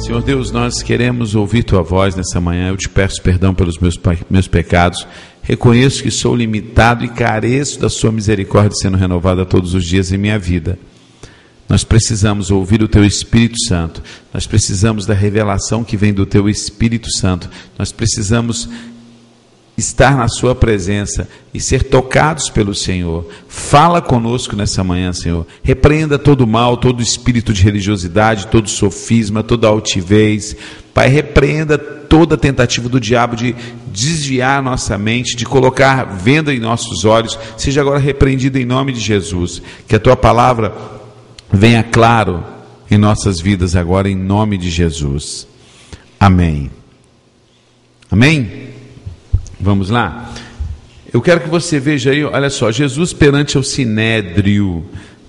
Senhor Deus, nós queremos ouvir Tua voz nessa manhã. Eu te peço perdão pelos meus pecados. Reconheço que sou limitado e careço da Sua misericórdia sendo renovada todos os dias em minha vida. Nós precisamos ouvir o Teu Espírito Santo. Nós precisamos da revelação que vem do Teu Espírito Santo. Nós precisamos estar na Sua presença e ser tocados pelo Senhor. Fala conosco nessa manhã, Senhor. Repreenda todo mal, todo espírito de religiosidade, todo sofisma, toda altivez. Pai, repreenda toda tentativa do diabo de desviar nossa mente, de colocar venda em nossos olhos. Seja agora repreendida em nome de Jesus. Que a Tua palavra venha claro em nossas vidas agora, em nome de Jesus. Amém. Amém? Vamos lá? Eu quero que você veja aí, olha só, Jesus perante o Sinédrio,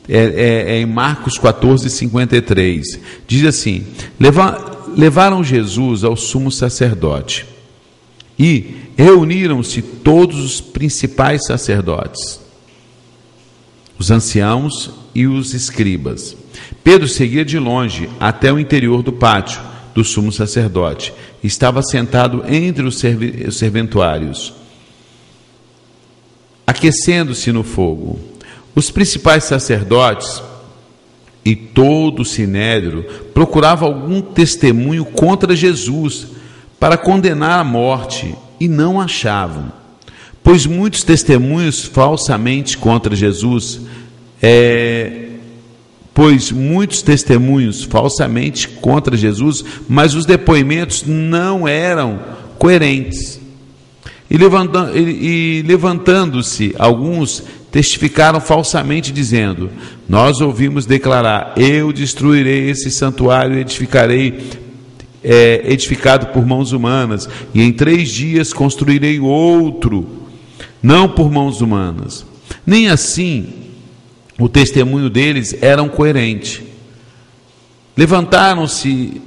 em Marcos 14, 53, diz assim: levaram Jesus ao sumo sacerdote e reuniram-se todos os principais sacerdotes, os anciãos e os escribas. Pedro seguia de longe até o interior do pátio do sumo sacerdote. Estava sentado entre os serventuários, aquecendo-se no fogo. Os principais sacerdotes e todo o sinédrio procuravam algum testemunho contra Jesus para condenar à morte e não achavam, pois muitos testemunhos falsamente contra Jesus mas os depoimentos não eram coerentes. E levantando-se, alguns testificaram falsamente, dizendo: nós ouvimos declarar, eu destruirei esse santuário e edificado por mãos humanas, e em 3 dias construirei outro, não por mãos humanas. Nem assim o testemunho deles era coerente. Levantando-se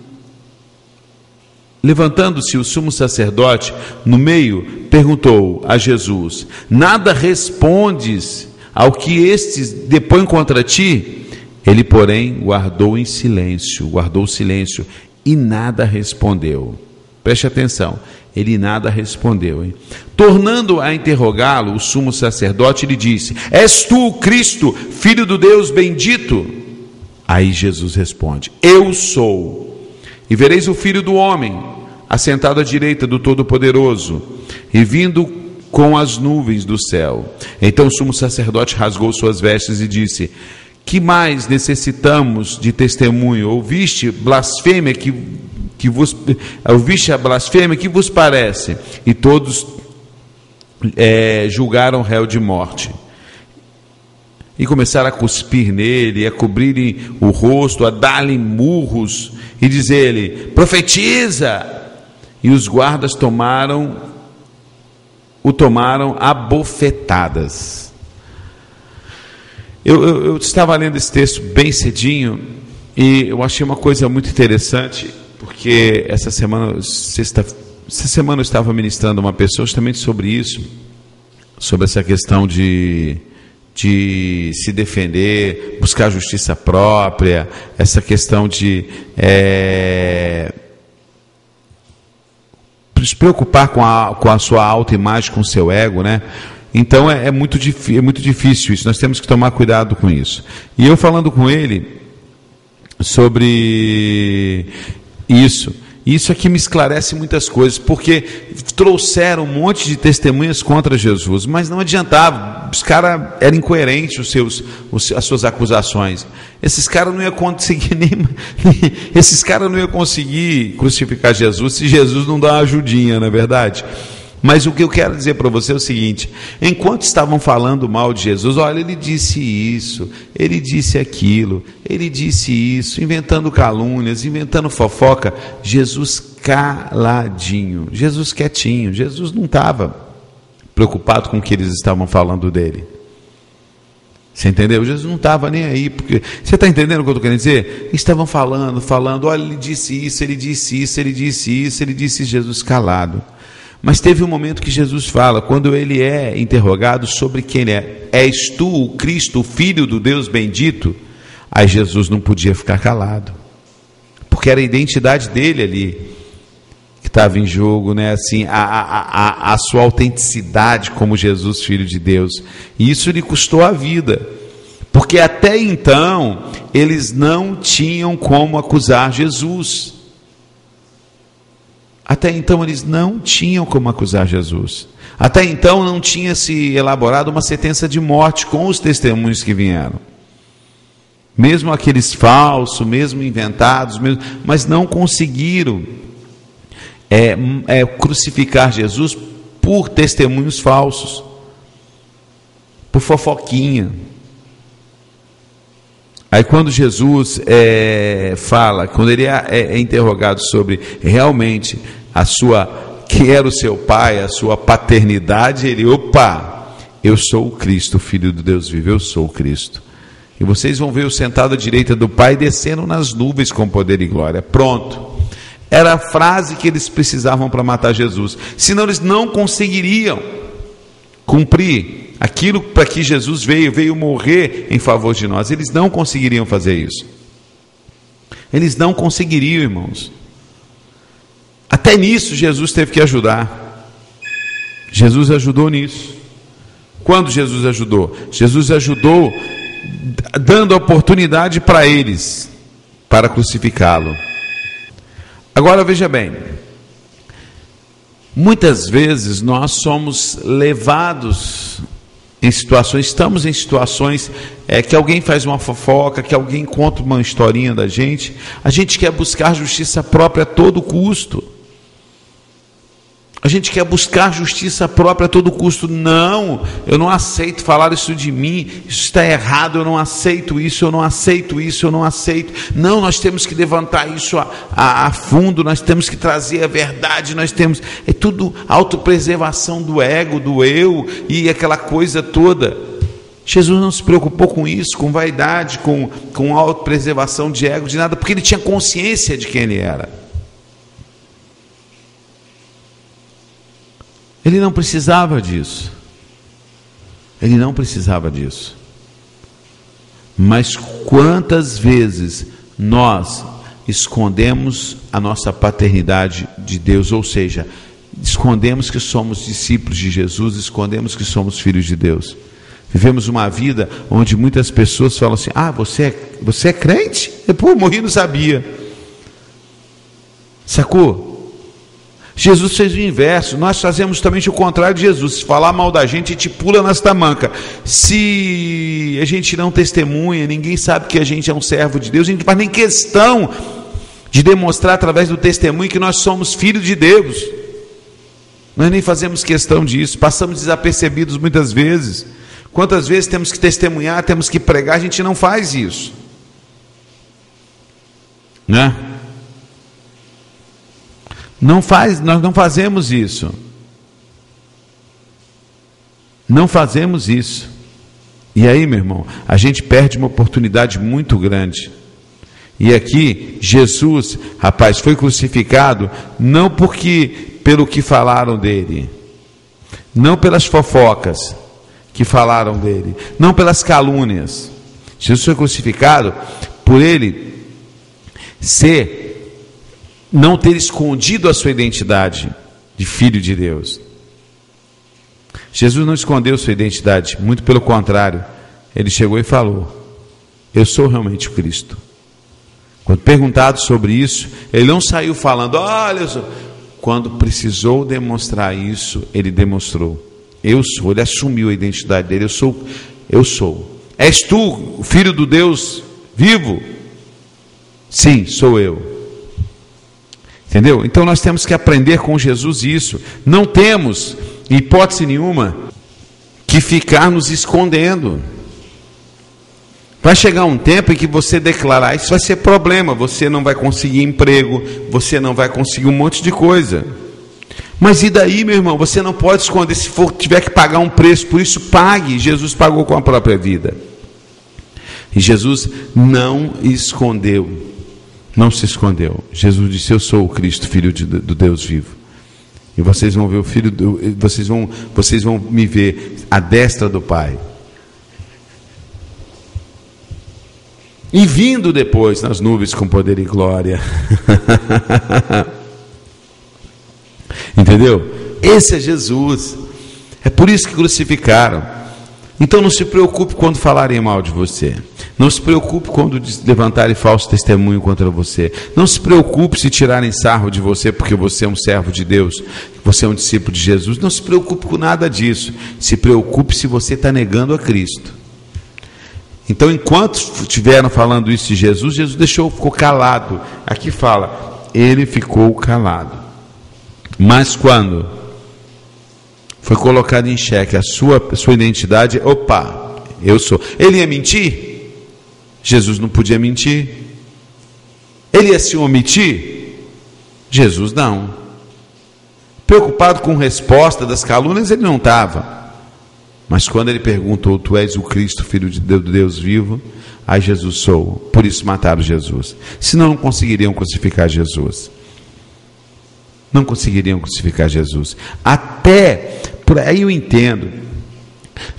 o sumo sacerdote no meio, perguntou a Jesus: nada respondes ao que estes depõem contra ti? Ele, porém, guardou silêncio e nada respondeu. Preste atenção, ele nada respondeu, hein? Tornando a interrogá-lo, o sumo sacerdote lhe disse: és tu o Cristo, filho do Deus bendito? Aí Jesus responde: eu sou. E vereis o Filho do Homem assentado à direita do Todo-Poderoso e vindo com as nuvens do céu. Então o sumo sacerdote rasgou suas vestes e disse: que mais necessitamos de testemunho? Ouviste a blasfêmia que vos parece? E todos julgaram o réu de morte. E começaram a cuspir nele, a cobrirem o rosto, a dar-lhe murros e dizer-lhe: profetiza! E os guardas o tomaram a bofetadas. Eu estava lendo esse texto bem cedinho e eu achei uma coisa muito interessante, porque essa semana eu estava ministrando uma pessoa justamente sobre isso, sobre essa questão de se defender, buscar justiça própria, essa questão de se preocupar com a sua autoimagem, com o seu ego, né? Então é muito difícil isso, nós temos que tomar cuidado com isso. E eu falando com ele sobre isso aqui me esclarece muitas coisas, porque trouxeram um monte de testemunhas contra Jesus, mas não adiantava, os caras eram incoerentes, as suas acusações. Esses caras não iam conseguir crucificar Jesus se Jesus não dá uma ajudinha, não é verdade? Mas o que eu quero dizer para você é o seguinte: enquanto estavam falando mal de Jesus, olha, ele disse isso, ele disse aquilo, ele disse isso, inventando calúnias, inventando fofoca, Jesus caladinho, Jesus quietinho, Jesus não estava preocupado com o que eles estavam falando dele. Você entendeu? Jesus não estava nem aí, porque você está entendendo o que eu estou querendo dizer? Estavam falando, olha, ele disse isso, ele disse isso, ele disse isso, ele disse isso, Jesus calado. Mas teve um momento que Jesus fala, quando ele é interrogado sobre quem ele é: és tu o Cristo, o Filho do Deus bendito? Aí Jesus não podia ficar calado. porque era a identidade dele ali que estava em jogo, né? Assim, a sua autenticidade como Jesus, Filho de Deus. E isso lhe custou a vida, porque até então eles não tinham como acusar Jesus. Até então eles não tinham como acusar Jesus. Até então não tinha se elaborado uma sentença de morte com os testemunhos que vieram. Mesmo aqueles falsos, mesmo inventados, mas não conseguiram crucificar Jesus por testemunhos falsos, por fofoquinha. Aí quando Jesus fala, quando ele é interrogado sobre realmente que era o seu pai, a sua paternidade, ele, eu sou o Cristo, o Filho do Deus vivo, eu sou o Cristo. E vocês vão ver eu sentado à direita do Pai, descendo nas nuvens com poder e glória. Pronto. Era a frase que eles precisavam para matar Jesus. Senão eles não conseguiriam cumprir aquilo para que Jesus veio morrer em favor de nós. Eles não conseguiriam fazer isso. Eles não conseguiriam, irmãos. Até nisso Jesus teve que ajudar. Jesus ajudou nisso. Quando Jesus ajudou? Jesus ajudou dando a oportunidade para eles, para crucificá-lo. Agora veja bem, muitas vezes nós somos levados em situações, estamos em situações que alguém faz uma fofoca, que alguém conta uma historinha da gente, a gente quer buscar justiça própria a todo custo. A gente quer buscar justiça própria a todo custo. Não, eu não aceito falar isso de mim, isso está errado, eu não aceito isso, eu não aceito isso, eu não aceito. Não, nós temos que levantar isso a fundo, nós temos que trazer a verdade, é tudo autopreservação do ego, do eu e aquela coisa toda. Jesus não se preocupou com isso, com vaidade, com autopreservação de ego, de nada, porque ele tinha consciência de quem ele era. Ele não precisava disso. Ele não precisava disso. Mas quantas vezes nós escondemos a nossa paternidade de Deus, ou seja, escondemos que somos discípulos de Jesus, escondemos que somos filhos de Deus. Vivemos uma vida onde muitas pessoas falam assim: você é crente? Pô, morri, não sabia. Sacou? Jesus fez o inverso. Nós fazemos também o contrário de Jesus. Se falar mal da gente, a gente pula nas tamancas. Se a gente não testemunha, ninguém sabe que a gente é um servo de Deus, a gente faz nem questão de demonstrar através do testemunho que nós somos filhos de Deus. Nós nem fazemos questão disso, passamos desapercebidos muitas vezes. Quantas vezes temos que testemunhar, temos que pregar, a gente não faz isso, né? Nós não fazemos isso. Não fazemos isso. E aí, meu irmão, a gente perde uma oportunidade muito grande. E aqui, Jesus, rapaz, foi crucificado não pelo que falaram dele, não pelas fofocas que falaram dele, não pelas calúnias. Jesus foi crucificado por ele não ter escondido a sua identidade de filho de Deus. Jesus não escondeu sua identidade, muito pelo contrário, ele chegou e falou: eu sou realmente o Cristo. Quando perguntado sobre isso, ele não saiu falando: olha, quando precisou demonstrar isso, ele demonstrou: eu sou. Ele assumiu a identidade dele: eu sou. És tu, o filho do Deus vivo? Sim, sou eu. Entendeu? Então nós temos que aprender com Jesus isso. Não temos, em hipótese nenhuma, que ficar nos escondendo. Vai chegar um tempo em que você declarar, isso vai ser problema, você não vai conseguir emprego, você não vai conseguir um monte de coisa. Mas e daí, meu irmão? Você não pode esconder. Se tiver que pagar um preço por isso, pague. Jesus pagou com a própria vida. E Jesus não escondeu. Não se escondeu. Jesus disse: eu sou o Cristo, filho do Deus vivo. E vocês vão ver vocês vão me ver à destra do Pai. e vindo depois nas nuvens com poder e glória. Entendeu? Esse é Jesus. É por isso que crucificaram. Então não se preocupe quando falarem mal de você. Não se preocupe quando levantarem falso testemunho contra você. Não se preocupe se tirarem sarro de você porque você é um servo de Deus, você é um discípulo de Jesus. Não se preocupe com nada disso. Se preocupe se você está negando a Cristo. Então, enquanto estiveram falando isso de Jesus, Jesus ficou calado. Aqui fala, ele ficou calado. Mas quando foi colocado em xeque a sua identidade, opa, eu sou. Ele ia mentir? Jesus não podia mentir. Ele ia se omitir? Jesus não. Preocupado com resposta das calúnias, ele não estava. Mas quando ele perguntou, tu és o Cristo, filho de Deus vivo? Aí Jesus sou. Por isso mataram Jesus. Senão não conseguiriam crucificar Jesus. Não conseguiriam crucificar Jesus. Até, por aí eu entendo,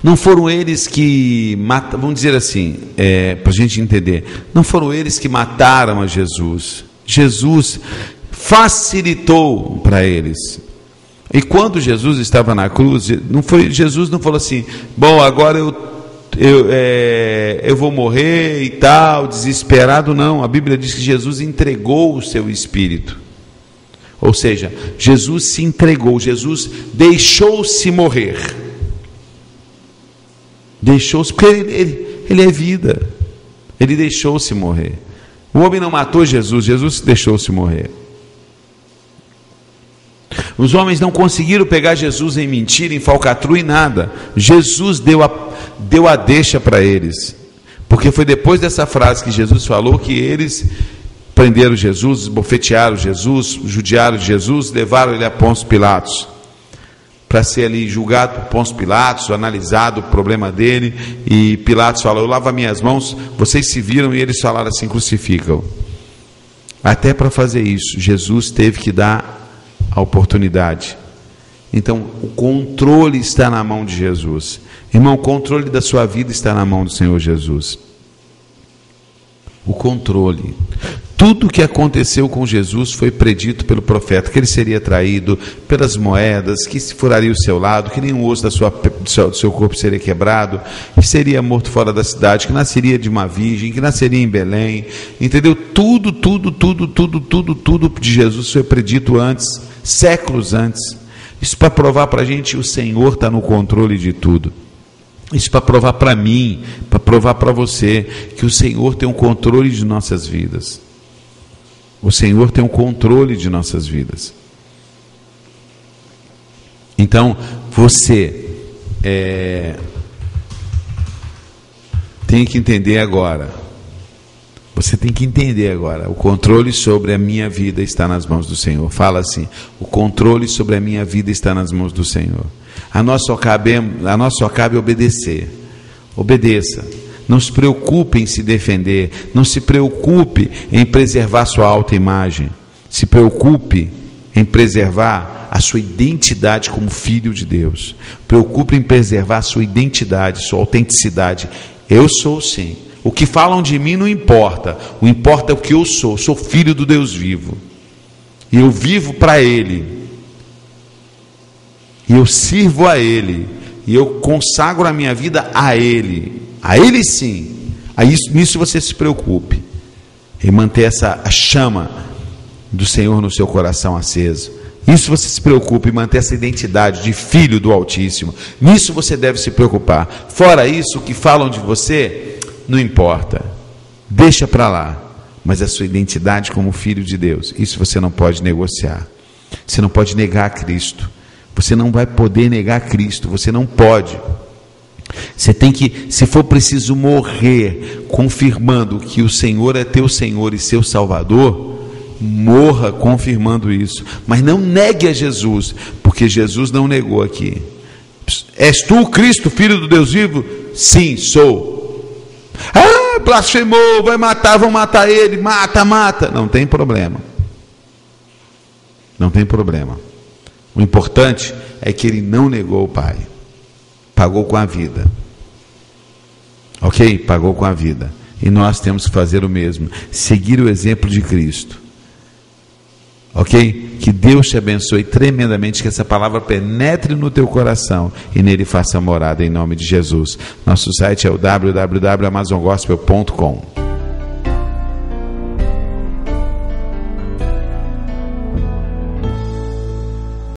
não foram eles que mataram, vamos dizer assim, para a gente entender, não foram eles que mataram a Jesus. Jesus facilitou para eles. E quando Jesus estava na cruz, Jesus não falou assim, bom, agora eu vou morrer e tal, desesperado, não. A Bíblia diz que Jesus entregou o seu espírito. Ou seja, Jesus se entregou, Jesus deixou-se morrer. Deixou-se, porque ele é vida. Ele deixou-se morrer. O homem não matou Jesus, Jesus deixou-se morrer. Os homens não conseguiram pegar Jesus em mentira, em falcatrua e nada. Jesus deu a deixa para eles. Porque foi depois dessa frase que Jesus falou que eles prenderam Jesus, esbofetearam Jesus, judiaram Jesus, levaram ele a Pôncio Pilatos, para ser ali julgado por Pôncio Pilatos, analisado o problema dele, e Pilatos falou, eu lavo as minhas mãos, vocês se viram, e eles falaram assim, crucificam. Até para fazer isso, Jesus teve que dar a oportunidade. Então, o controle está na mão de Jesus. Irmão, o controle da sua vida está na mão do Senhor Jesus. O controle. Tudo o que aconteceu com Jesus foi predito pelo profeta, que ele seria traído pelas moedas, que se furaria o seu lado, que nenhum osso do seu corpo seria quebrado, que seria morto fora da cidade, que nasceria de uma virgem, que nasceria em Belém, entendeu? Tudo de Jesus foi predito antes, séculos antes. Isso para provar para a gente que o Senhor está no controle de tudo. Isso para provar para mim, para provar para você, que o Senhor tem um controle de nossas vidas. O Senhor tem um controle de nossas vidas. Então, você tem que entender agora. Você tem que entender agora. O controle sobre a minha vida está nas mãos do Senhor. Fala assim: o controle sobre a minha vida está nas mãos do Senhor. A nós só cabe obedecer. Obedeça. Não se preocupe em se defender. Não se preocupe em preservar sua autoimagem. Se preocupe em preservar a sua identidade como filho de Deus. Preocupe em preservar a sua identidade, sua autenticidade. Eu sou sim. O que falam de mim não importa. O importa é o que eu sou. Sou filho do Deus vivo. E eu vivo para Ele. E eu sirvo a Ele. E eu consagro a minha vida a Ele. A Ele sim. Nisso você se preocupe. Em manter a chama do Senhor no seu coração aceso. Isso você se preocupe em manter essa identidade de filho do Altíssimo. Nisso você deve se preocupar. Fora isso, o que falam de você, não importa. Deixa para lá. Mas a sua identidade como filho de Deus, isso você não pode negociar. Você não pode negar a Cristo. Você não vai poder negar a Cristo. Você não pode. Você tem que, se for preciso morrer, confirmando que o Senhor é teu Senhor e seu Salvador, morra confirmando isso. Mas não negue a Jesus, porque Jesus não negou aqui. És tu o Cristo, Filho do Deus vivo? Sim, sou. Ah, blasfemou, vai matar, vão matar ele, mata. Não tem problema. Não tem problema. O importante é que ele não negou o Pai. Pagou com a vida. Ok? Pagou com a vida. E nós temos que fazer o mesmo, seguir o exemplo de Cristo. Ok? Que Deus te abençoe tremendamente, que essa palavra penetre no teu coração e nele faça morada, em nome de Jesus. Nosso site é o www.amazongospel.com.